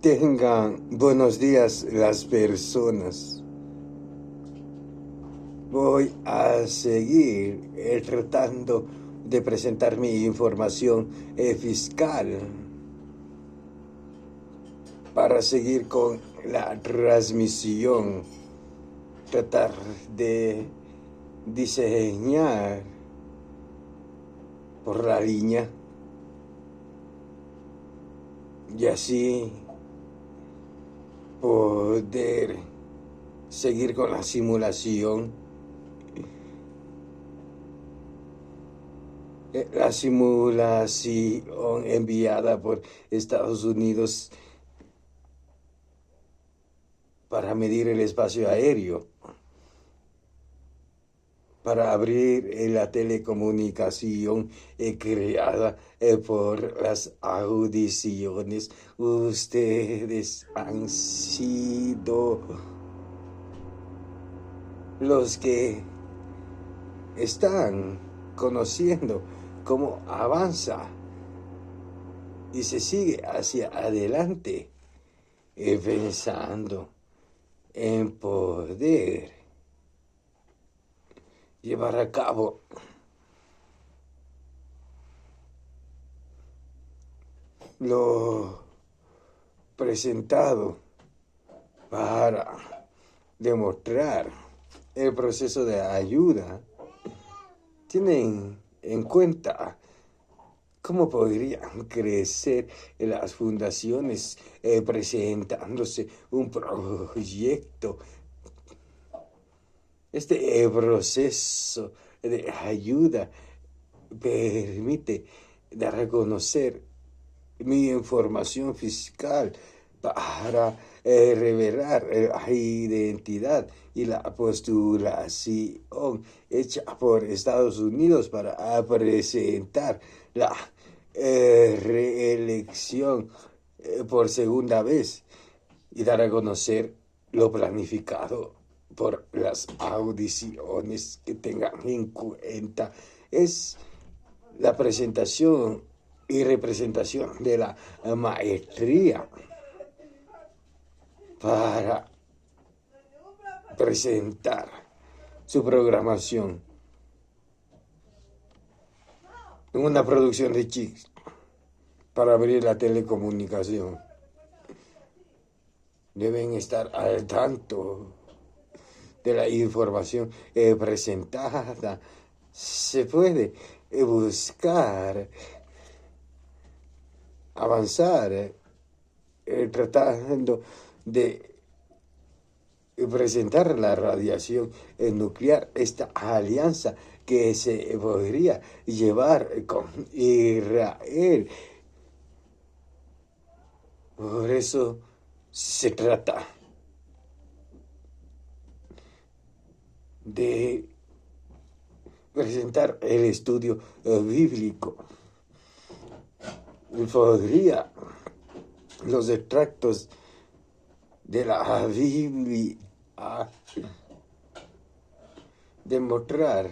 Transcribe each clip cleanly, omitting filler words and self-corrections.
Tengan buenos días las personas. Voy a seguir tratando de presentar mi información fiscal para seguir con la transmisión. Tratar de diseñar por la línea y así poder seguir con la simulación. La simulación enviada por Estados Unidos para medir el espacio aéreo, para abrir la telecomunicación creada por las audiciones. Ustedes han sido los que están conociendo cómo avanza y se sigue hacia adelante, pensando en poder llevar a cabo lo presentado para demostrar el proceso de ayuda. Tienen en cuenta cómo podrían crecer las fundaciones presentándose un proyecto. Este proceso de ayuda permite dar a conocer mi información fiscal para revelar la identidad y la postulación hecha por Estados Unidos para presentar la reelección por segunda vez y dar a conocer lo planificado por las audiciones. Que tengan en cuenta es la presentación y representación de la maestría para presentar su programación en una producción de chics para abrir la telecomunicación. Deben estar al tanto de la información presentada. Se puede buscar avanzar tratando de presentar la radiación nuclear, esta alianza que se podría llevar con Israel. Por eso se trata de presentar el estudio bíblico. Podría los extractos de la Biblia demostrar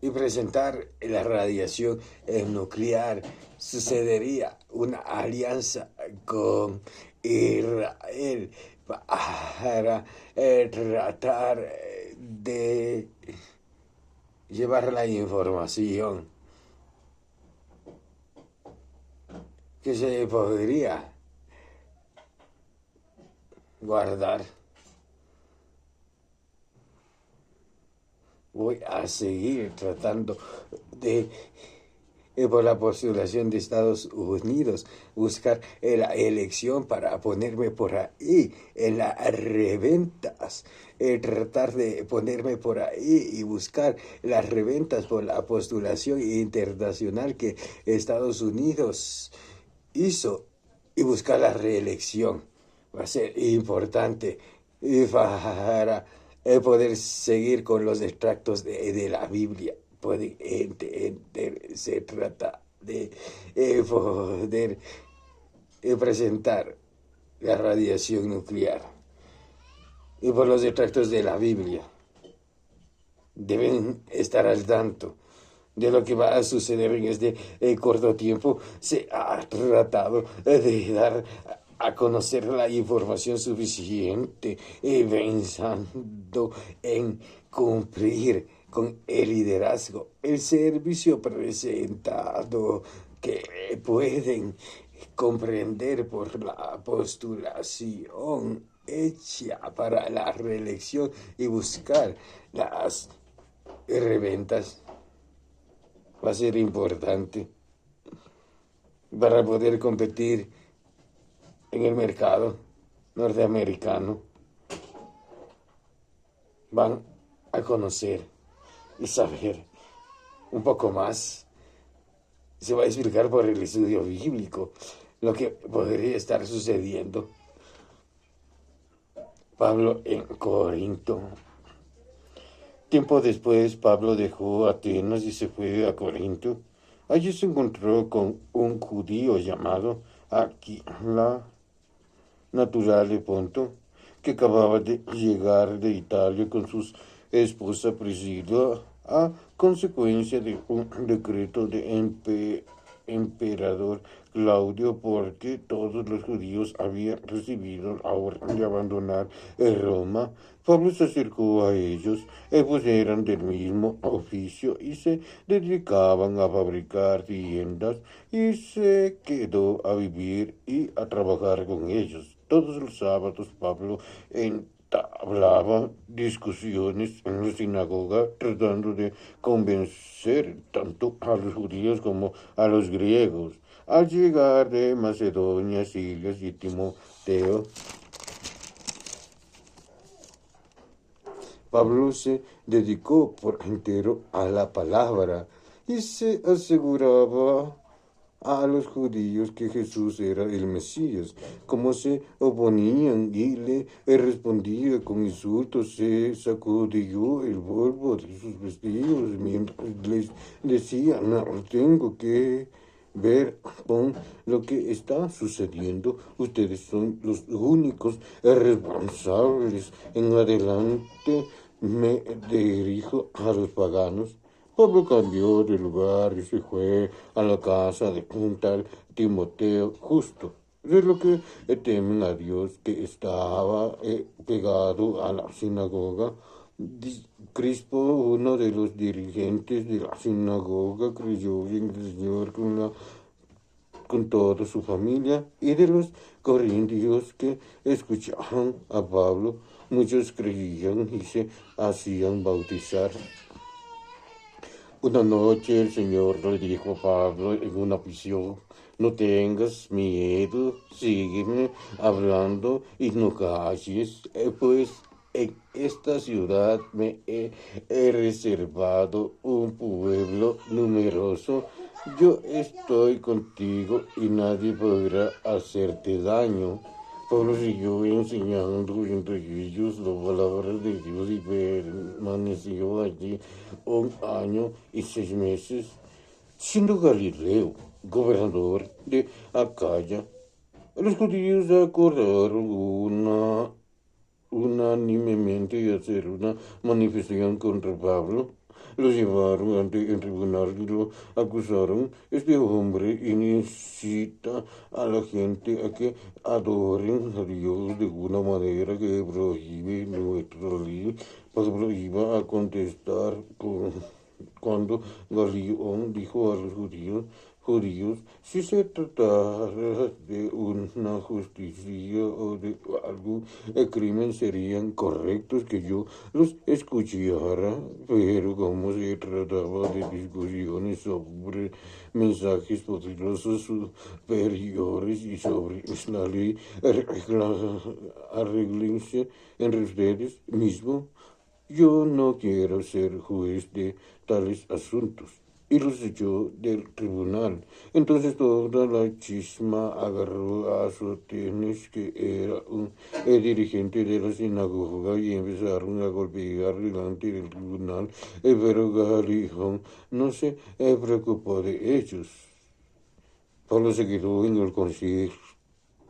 y presentar la radiación nuclear. Sucedería una alianza con Israel para tratar de llevar la información que se podría guardar. Voy a seguir tratando de, por la postulación de Estados Unidos, buscar la elección para ponerme por ahí en las reventas, tratar de ponerme por ahí y buscar las reventas por la postulación internacional que Estados Unidos hizo y buscar la reelección. Va a ser importante para poder seguir con los extractos de la Biblia. Pueden entender, se trata de poder presentar la radiación nuclear. Y por los extractos de la Biblia deben estar al tanto de lo que va a suceder en este corto tiempo, se ha tratado de dar a conocer la información suficiente, pensando en cumplir con el liderazgo, el servicio presentado que pueden comprender por la postulación hecha para la reelección y buscar las reventas va a ser importante para poder competir en el mercado norteamericano. Van a conocer y saber un poco más. Se va a explicar por el estudio bíblico lo que podría estar sucediendo. Pablo en Corinto. Tiempo después, Pablo dejó Atenas y se fue a Corinto. Allí se encontró con un judío llamado Aquila, natural de Ponto, que acababa de llegar de Italia con su esposa Priscila a consecuencia de un decreto de emperador Claudio, porque todos los judíos habían recibido la orden de abandonar Roma. Pablo se acercó a ellos, ellos eran del mismo oficio y se dedicaban a fabricar tiendas, y se quedó a vivir y a trabajar con ellos. Todos los sábados Pablo entablaba discusiones en la sinagoga, tratando de convencer tanto a los judíos como a los griegos. Al llegar de Macedonia, Silas y Timoteo, Pablo se dedicó por entero a la palabra y se aseguraba a los judíos que Jesús era el Mesías. Como se oponían y le respondía con insultos, se sacudió el polvo de sus vestidos mientras les decía: no tengo que ver con lo que está sucediendo. Ustedes son los únicos responsables. En adelante me dirijo a los paganos. Pablo cambió de lugar y se fue a la casa de un tal Timoteo justo, de lo que temen a Dios, que estaba pegado a la sinagoga. Crispo, uno de los dirigentes de la sinagoga, creyó en el Señor con toda su familia, y de los corintios que escuchaban a Pablo, muchos creían y se hacían bautizar. Una noche el Señor le dijo a Pablo en una visión: no tengas miedo, sígueme hablando y no calles, pues en esta ciudad me he reservado un pueblo numeroso. Yo estoy contigo y nadie podrá hacerte daño. Pablo siguió enseñando entre ellos las palabras de Dios y permaneció allí 1 año y 6 meses. Siendo Galileo gobernador de Acaya, los judíos acordaron unánimemente de hacer una manifestación contra Pablo. Lo llevaron ante el tribunal y lo acusaron. Este hombre incita a la gente a que adoren a Dios de una manera que prohíbe nuestra ley. Pablo iba a contestar cuando Galión dijo a los judíos: si se tratara de una justicia o de algún crimen, serían correctos que yo los escuchara, pero como se trataba de discusiones sobre mensajes poderosos superiores y sobre la ley, arréglense entre ustedes mismos. Yo no quiero ser juez de tales asuntos. Y los echó del tribunal. Entonces toda la chisma agarró a Sostenes, que era un dirigente de la sinagoga, y empezaron a golpear delante del tribunal. Pero Galión no se preocupó de ellos. Pablo se quedó en el concilio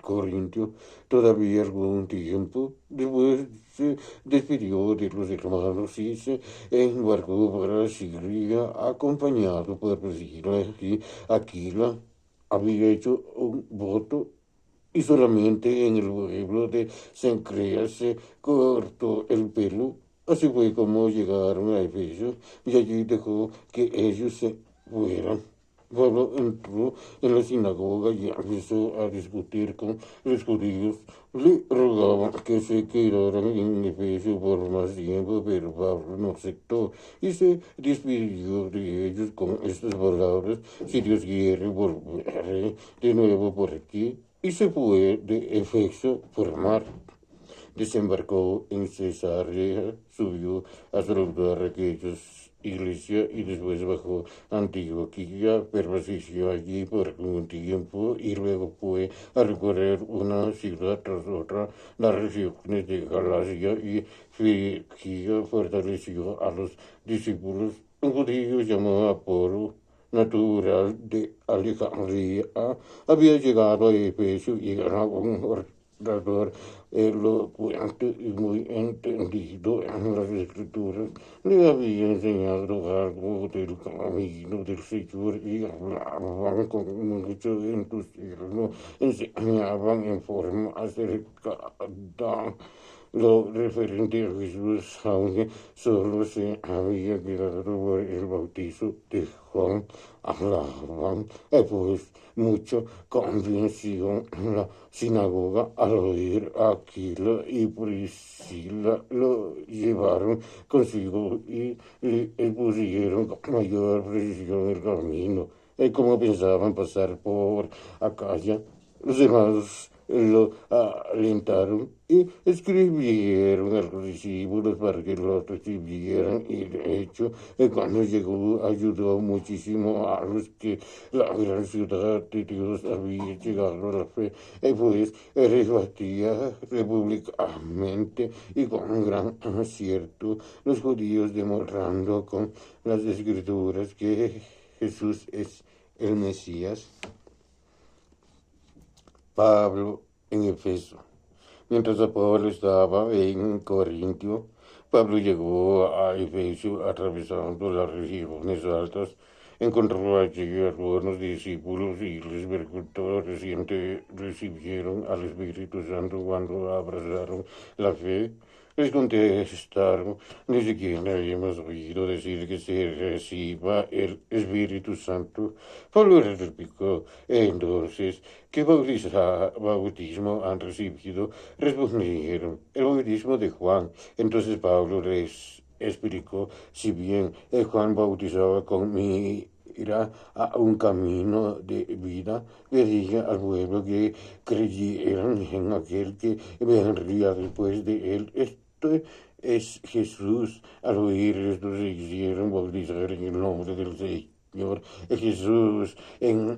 Corintio todavía algún tiempo. Después se despidió de los hermanos y se embarcó para Siria, acompañado por Priscila y Aquila. Había hecho un voto y solamente en el pueblo de Cencrea se cortó el pelo. Así fue como llegaron a Efeso y allí dejó que ellos se fueran. Pablo entró en la sinagoga y empezó a discutir con los judíos. Le rogaban que se quedaran en Efeso por más tiempo, pero Pablo no aceptó y se despidió de ellos con estas palabras: si Dios quiere, volveré de nuevo por aquí. Y se fue de Efeso por mar. Desembarcó en Cesarea, subió a saludar a aquellos iglesia y después bajó a Antioquía, permaneció allí por algún tiempo y luego fue a recorrer una ciudad tras otra, las regiones de Galacia y Frigia. Fortaleció a los discípulos. Un judío llamado Apolo, natural de Alejandría, había llegado a Efeso y era un orador elocuente y muy entendido en las escrituras. Le había enseñado algo del camino del Señor y hablaban con mucho entusiasmo, enseñaban en forma acertada lo referente a Jesús, aunque solo se había quedado por el bautizo de Juan. Hablaban pues mucho convención en la sinagoga. Al oír a Aquila y Priscila lo llevaron consigo y le pusieron con mayor precisión el camino. Y como pensaban pasar por Acaya, los demás lo alentaron y escribieron a los discípulos para que lo recibieran, y de hecho cuando llegó ayudó muchísimo a los que la gran ciudad de Dios había llegado a la fe, pues rebatía públicamente y con gran acierto los judíos, demostrando con las escrituras que Jesús es el Mesías. Pablo en Efeso. Mientras Pablo estaba en Corintio, Pablo llegó a Efeso atravesando las regiones altas. Encontró allí a algunos discípulos y les preguntó: ¿reciente recibieron al Espíritu Santo cuando abrazaron la fe? Les contestaron: ni siquiera hemos oído decir que se reciba el Espíritu Santo. Pablo les replicó entonces: ¿qué bautismo han recibido? Respondieron: el bautismo de Juan. Entonces Pablo les explicó: si bien Juan bautizaba con mira a un camino de vida, pedía al pueblo que creyeran en aquel que vendría después de él. Esto es Jesús. Al oír esto se hicieron bautizar en el nombre del Señor Jesús.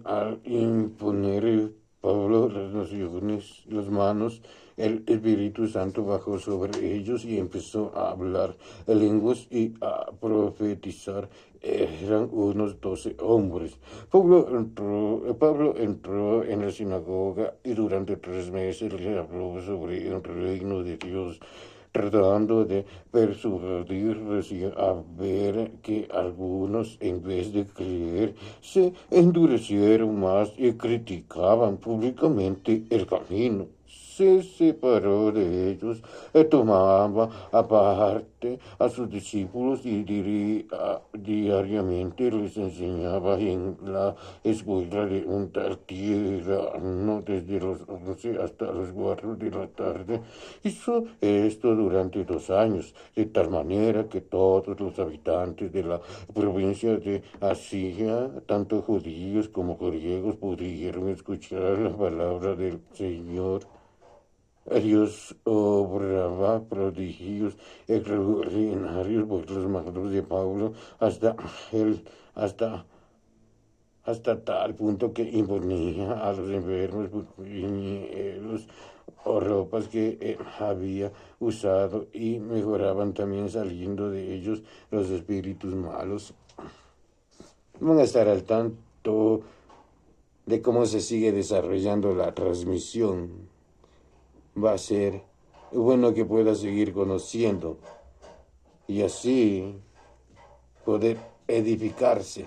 Al imponer Pablo las manos, el Espíritu Santo bajó sobre ellos y empezó a hablar lenguas y a profetizar. Eran unos 12 hombres. Pablo entró en la sinagoga y durante 3 meses le habló sobre el reino de Dios, tratando de persuadir a ver que algunos, en vez de creer, se endurecieron más y criticaban públicamente el camino. Se separó de ellos, tomaba aparte a sus discípulos y diariamente les enseñaba en la escuela de un tal Tirano desde los 11 hasta las 4 de la tarde. Hizo esto durante 2 años, de tal manera que todos los habitantes de la provincia de Asia, tanto judíos como griegos, pudieron escuchar la palabra del Señor. Dios obraba prodigios extraordinarios por las manos de Pablo hasta hasta tal punto que imponía a los enfermos puñeros o ropas que había usado, y mejoraban también saliendo de ellos los espíritus malos. Van a estar al tanto de cómo se sigue desarrollando la transmisión. Va a ser bueno que pueda seguir conociendo y así poder edificarse